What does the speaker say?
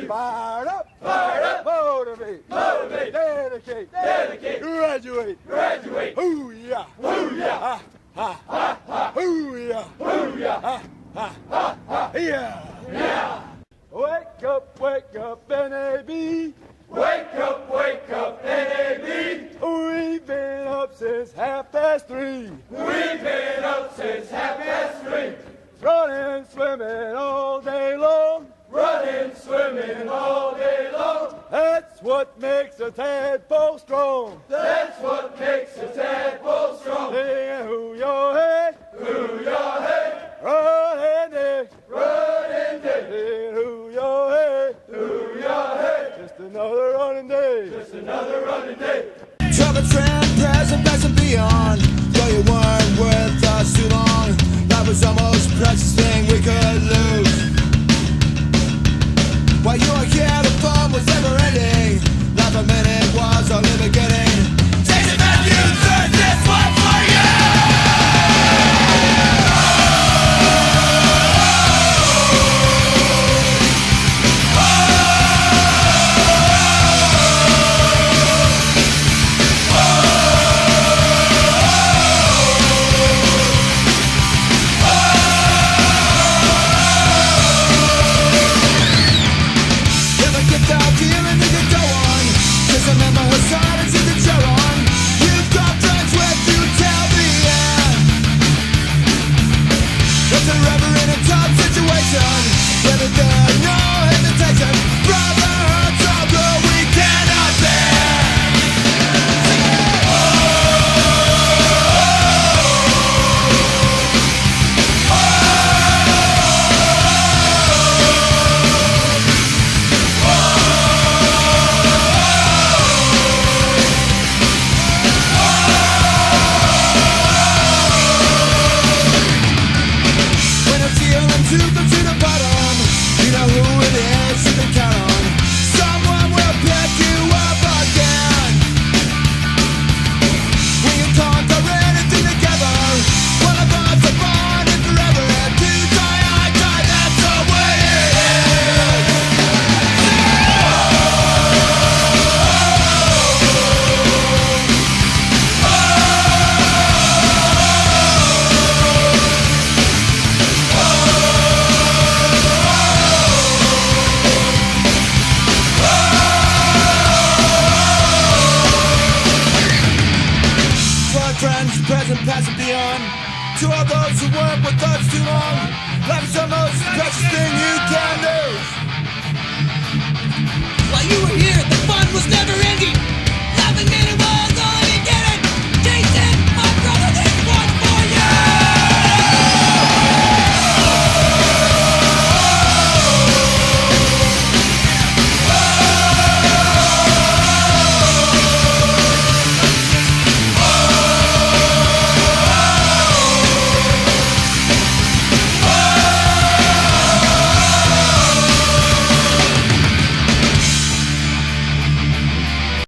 Fired up, motivate, dedicate, graduate, ooh yeah, ha ha, ooh yeah, ha ha, yeah. Wake up, NAB. Wake up, NAB. We've been up since 3:30. We've been up since 3:30. Running, swimming all day long. Running, swimming all day long. That's what makes a tadpole strong. That's what makes a tadpole strong. Singing who your head, Who your head, running day. running day. Singing who your head, Who your head, just another running day. just another running day. Travel, trend, present, past and beyond. Though you weren't with us too long, that was the most precious thing we could lose. While you were here, the fun was never ending. Not a minute was only beginning. Jason Matthews, this one for you! Remember her silence in the chair on. You've got friends with you till the end. If they're ever in a tough situation, then there's no hesitation. Brotherhood so good we cannot bear. To the bottom, you know who it is you can count on. Someone will pick you up again. We can conquer anything together. One of us are bonded forever, and to die, I die, that's the way it is. Friends, present, past and beyond. To all those who weren't with us too long, life's the most precious thing you